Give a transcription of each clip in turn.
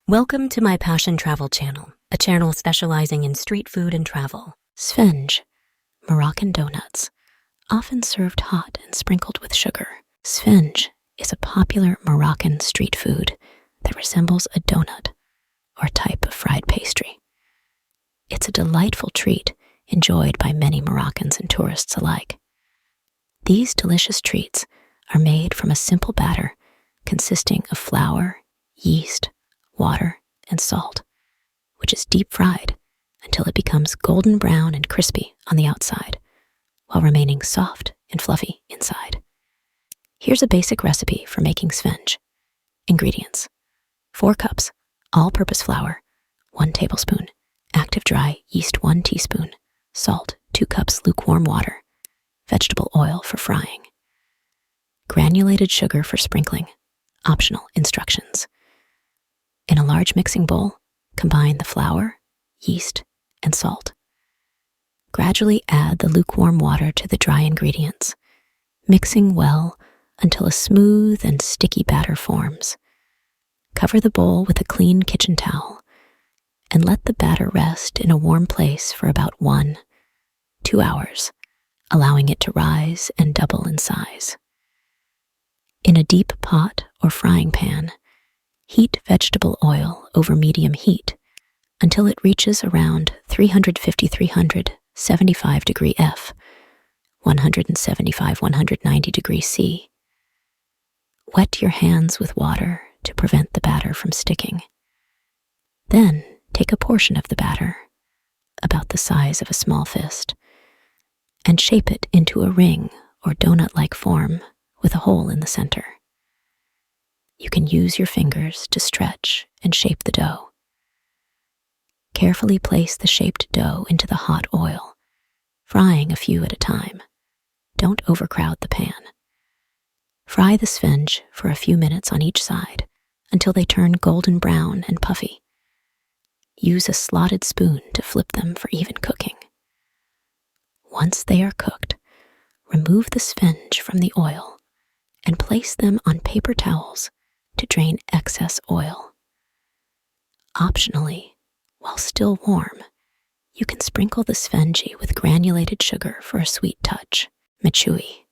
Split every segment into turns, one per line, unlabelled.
Welcome to my Passion Travel channel, a channel specializing in street food and travel. Sfenj, Moroccan doughnuts, often served hot and sprinkled with sugar. Sfenj is a popular Moroccan street food that resembles a donut or a type of fried pastry. It's a delightful treat enjoyed by many Moroccans and tourists alike. These delicious treats are made from a simple batter consisting of flour, yeast, water, and salt, which is deep fried until it becomes golden brown and crispy on the outside, while remaining soft and fluffy inside. Here's a basic recipe for making sfenj. Ingredients: 4 cups all-purpose flour, 1 tablespoon, active dry yeast 1 teaspoon, salt 2 cups lukewarm water, vegetable oil for frying, granulated sugar for sprinkling, optional instructions. In a large mixing bowl, combine the flour, yeast, and salt. Gradually add the lukewarm water to the dry ingredients, mixing well until a smooth and sticky batter forms. Cover the bowl with a clean kitchen towel and let the batter rest in a warm place for about 1-2 hours, allowing it to rise and double in size. In a deep pot or frying pan, heat vegetable oil over medium heat until it reaches around 350-375 degree F, 175-190 degrees C. Wet your hands with water to prevent the batter from sticking. Then take a portion of the batter, about the size of a small fist, and shape it into a ring or donut-like form with a hole in the center. You can use your fingers to stretch and shape the dough. Carefully place the shaped dough into the hot oil, frying a few at a time. Don't overcrowd the pan. Fry the sfenj for a few minutes on each side until they turn golden brown and puffy. Use a slotted spoon to flip them for even cooking. Once they are cooked, remove the sfenj from the oil and place them on paper towels to drain excess oil. Optionally, while still warm, you can sprinkle the sfenj with granulated sugar for a sweet touch. Mechoui,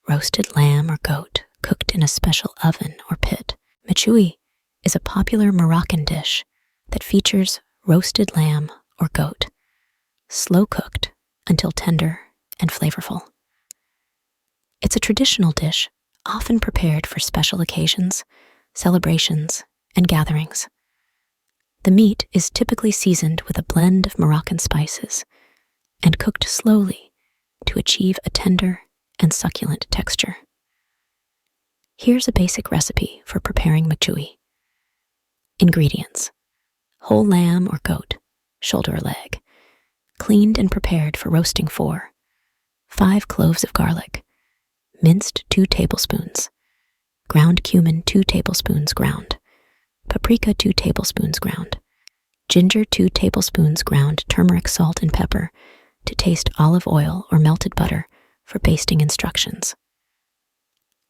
roasted lamb or goat cooked in a special oven or pit. Mechoui is a popular Moroccan dish that features roasted lamb or goat, slow cooked until tender and flavorful. It's a traditional dish often prepared for special occasions, celebrations, and gatherings. The meat is typically seasoned with a blend of Moroccan spices and cooked slowly to achieve a tender and succulent texture. Here's a basic recipe for preparing mechoui. Ingredients: whole lamb or goat, shoulder or leg, cleaned and prepared for roasting 4, 5 cloves of garlic, minced 2 tablespoons, ground cumin 2 tablespoons ground, paprika 2 tablespoons ground, ginger 2 tablespoons ground, turmeric, salt, and pepper to taste, olive oil or melted butter for basting instructions.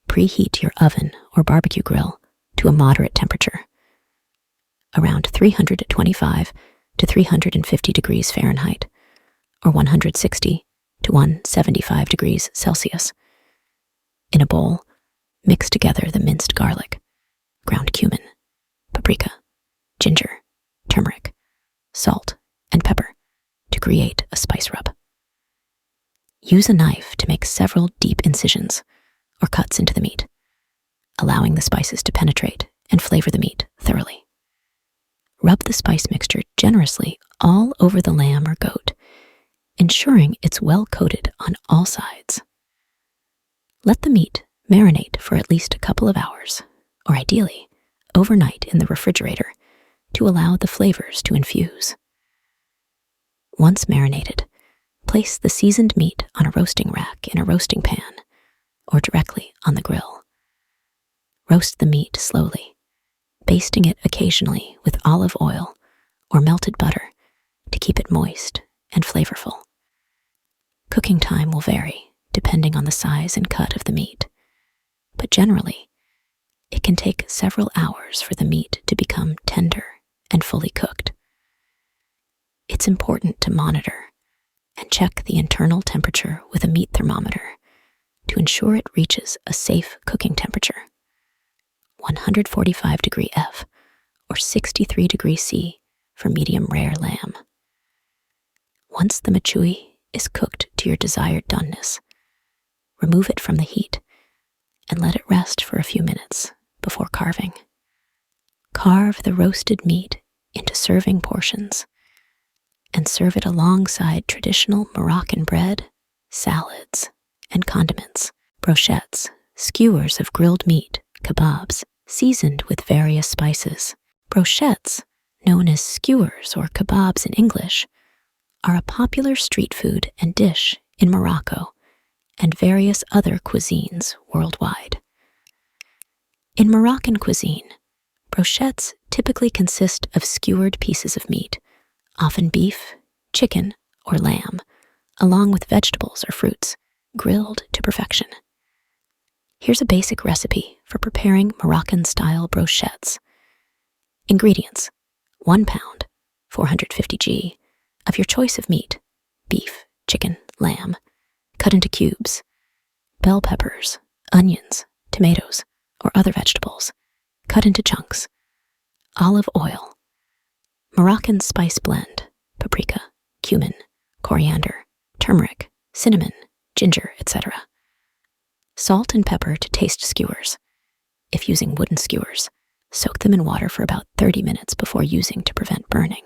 Preheat your oven or barbecue grill to a moderate temperature, around 325 to 350 degrees Fahrenheit, or 160 to 175 degrees Celsius. In a bowl, mix together the minced garlic, ground cumin, paprika, ginger, turmeric, salt, and pepper to create a spice rub. Use a knife to make several deep incisions or cuts into the meat, allowing the spices to penetrate and flavor the meat thoroughly. Rub the spice mixture generously all over the lamb or goat, ensuring it's well coated on all sides. Let the meat marinate for at least a couple of hours, or ideally, overnight in the refrigerator to allow the flavors to infuse. Once marinated, place the seasoned meat on a roasting rack in a roasting pan or directly on the grill. Roast the meat slowly, basting it occasionally with olive oil or melted butter to keep it moist and flavorful. Cooking time will vary depending on the size and cut of the meat, but generally, it can take several hours for the meat to become tender and fully cooked. It's important to monitor and check the internal temperature with a meat thermometer to ensure it reaches a safe cooking temperature, 145 degree F or 63 degree C for medium rare lamb. Once the mechoui is cooked to your desired doneness, remove it from the heat and let it rest for a few minutes before carving. Carve the roasted meat into serving portions and serve it alongside traditional Moroccan bread, salads, and condiments, brochettes, skewers of grilled meat, kebabs, seasoned with various spices. Brochettes, known as skewers or kebabs in English, are a popular street food and dish in Morocco and various other cuisines worldwide. In Moroccan cuisine, brochettes typically consist of skewered pieces of meat, often beef, chicken, or lamb, along with vegetables or fruits, grilled to perfection. Here's a basic recipe for preparing Moroccan-style brochettes. Ingredients: 1 pound, 450 g, of your choice of meat, beef, chicken, lamb, cut into cubes, bell peppers, onions, tomatoes, or other vegetables, cut into chunks, olive oil, Moroccan spice blend, paprika, cumin, coriander, turmeric, cinnamon, ginger, etc. Salt and pepper to taste skewers. If using wooden skewers, soak them in water for about 30 minutes before using to prevent burning.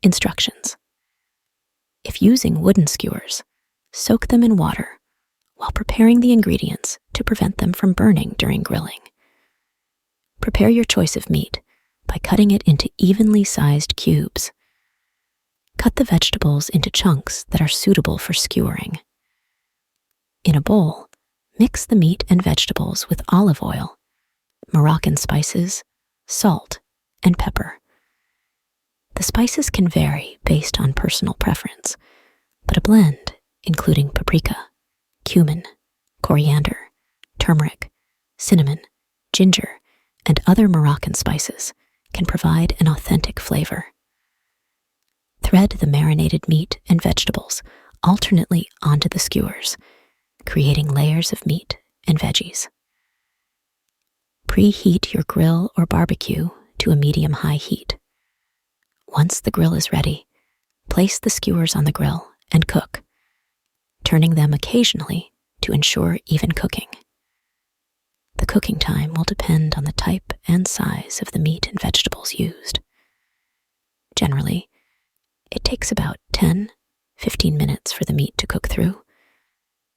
Instructions: if using wooden skewers, soak them in water while preparing the ingredients to prevent them from burning during grilling. Prepare your choice of meat by cutting it into evenly sized cubes. Cut the vegetables into chunks that are suitable for skewering. In a bowl, mix the meat and vegetables with olive oil, Moroccan spices, salt, and pepper. The spices can vary based on personal preference, but a blend, including paprika, cumin, coriander, turmeric, cinnamon, ginger, and other Moroccan spices, can provide an authentic flavor. Thread the marinated meat and vegetables alternately onto the skewers, creating layers of meat and veggies. Preheat your grill or barbecue to a medium-high heat. Once the grill is ready, place the skewers on the grill and cook, turning them occasionally to ensure even cooking. The cooking time will depend on the type and size of the meat and vegetables used. Generally, it takes about 10-15 minutes for the meat to cook through,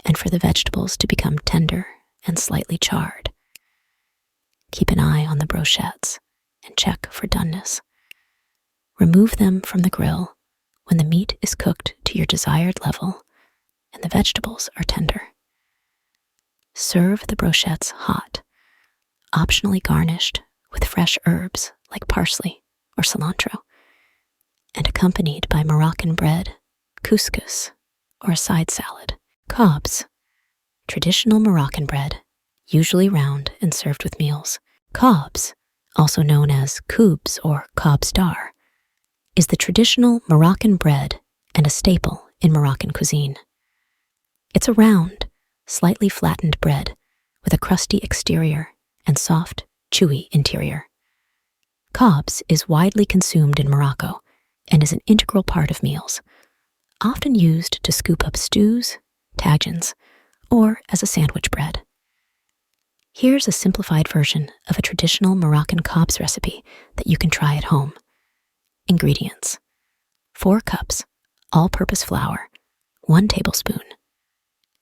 and for the vegetables to become tender and slightly charred. Keep an eye on the brochettes and check for doneness. Remove them from the grill when the meat is cooked to your desired level and the vegetables are tender. Serve the brochettes hot, optionally garnished with fresh herbs like parsley or cilantro, and accompanied by Moroccan bread, couscous, or a side salad. Khobz, traditional Moroccan bread, usually round and served with meals. Khobz, also known as Khobz or Khobz dar, is the traditional Moroccan bread and a staple in Moroccan cuisine. It's a round, slightly flattened bread with a crusty exterior and soft, chewy interior. Khobz is widely consumed in Morocco and is an integral part of meals, often used to scoop up stews, tagines, or as a sandwich bread. Here's a simplified version of a traditional Moroccan Khobz recipe that you can try at home. Ingredients: 4 cups, all-purpose flour, 1 tablespoon,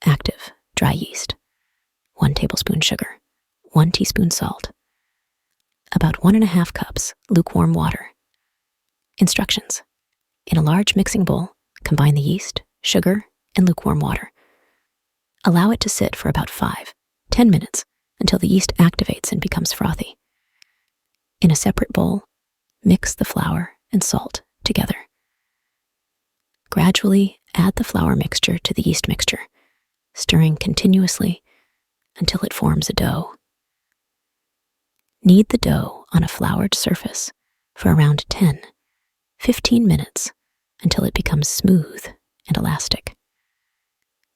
active, dry yeast, 1 tablespoon sugar, 1 teaspoon salt, about 1.5 cups lukewarm water. Instructions: in a large mixing bowl, combine the yeast, sugar, and lukewarm water. Allow it to sit for about 5-10 minutes until the yeast activates and becomes frothy. In a separate bowl, mix the flour and salt together. Gradually add the flour mixture to the yeast mixture, stirring continuously until it forms a dough. Knead the dough on a floured surface for around 10-15 minutes until it becomes smooth and elastic.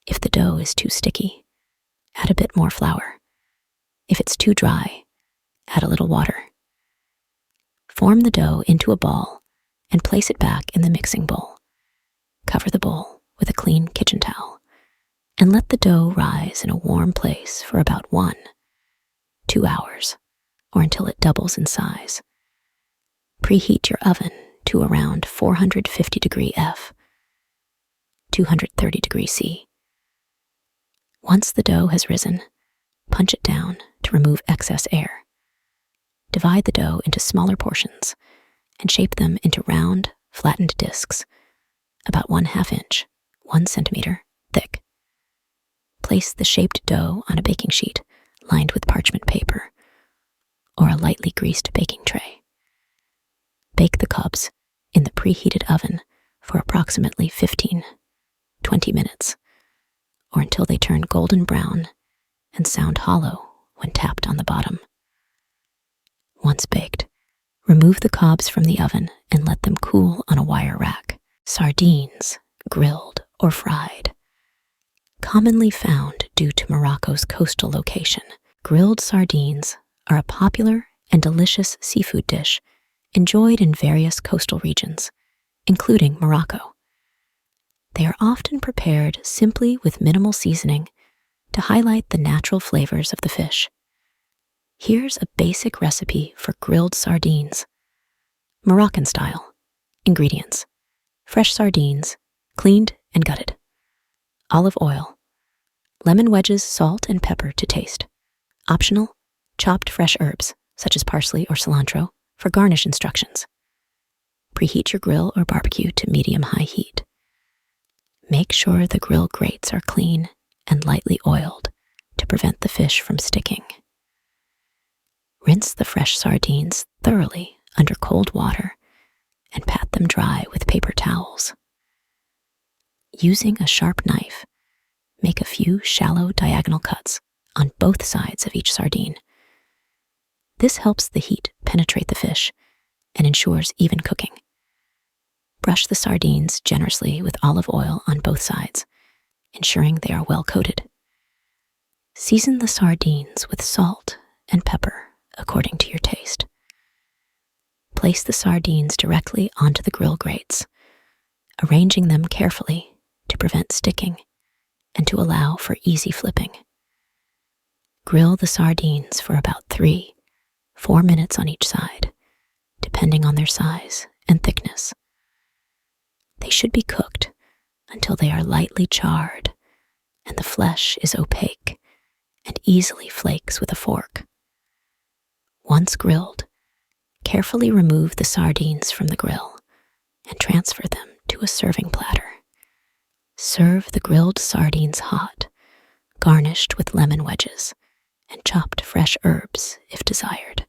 If the dough is too sticky, add a bit more flour. If it's too dry, add a little water. Form the dough into a ball and place it back in the mixing bowl. Cover the bowl with a clean kitchen towel and let the dough rise in a warm place for about 1-2 hours or until it doubles in size. Preheat your oven to around 450 degree F, 230 degree C. Once the dough has risen, punch it down to remove excess air. Divide the dough into smaller portions and shape them into round, flattened discs, about 1/2 inch, 1 centimeter thick. Place the shaped dough on a baking sheet lined with parchment paper or a lightly greased baking tray. Bake the khobz in the preheated oven for approximately 15-20 minutes or until they turn golden brown and sound hollow when tapped on the bottom. Once baked, remove the khobz from the oven and let them cool on a wire rack. Sardines, grilled or fried. Commonly found due to Morocco's coastal location, grilled sardines are a popular and delicious seafood dish enjoyed in various coastal regions, including Morocco. They are often prepared simply with minimal seasoning to highlight the natural flavors of the fish. Here's a basic recipe for grilled sardines. Moroccan style. Ingredients: fresh sardines, cleaned and gutted. Olive oil. Lemon wedges, salt and pepper to taste. Optional, chopped fresh herbs, such as parsley or cilantro, for garnish instructions. Preheat your grill or barbecue to medium-high heat. Make sure the grill grates are clean and lightly oiled to prevent the fish from sticking. Rinse the fresh sardines thoroughly under cold water and pat them dry with paper towels. Using a sharp knife, make a few shallow diagonal cuts on both sides of each sardine. This helps the heat penetrate the fish and ensures even cooking. Brush the sardines generously with olive oil on both sides, ensuring they are well coated. Season the sardines with salt and pepper according to your taste. Place the sardines directly onto the grill grates, arranging them carefully to prevent sticking and to allow for easy flipping. Grill the sardines for about 3-4 minutes on each side, depending on their size and thickness. They should be cooked until they are lightly charred and the flesh is opaque and easily flakes with a fork. Once grilled, carefully remove the sardines from the grill and transfer them to a serving platter. Serve the grilled sardines hot, garnished with lemon wedges and chopped fresh herbs if desired.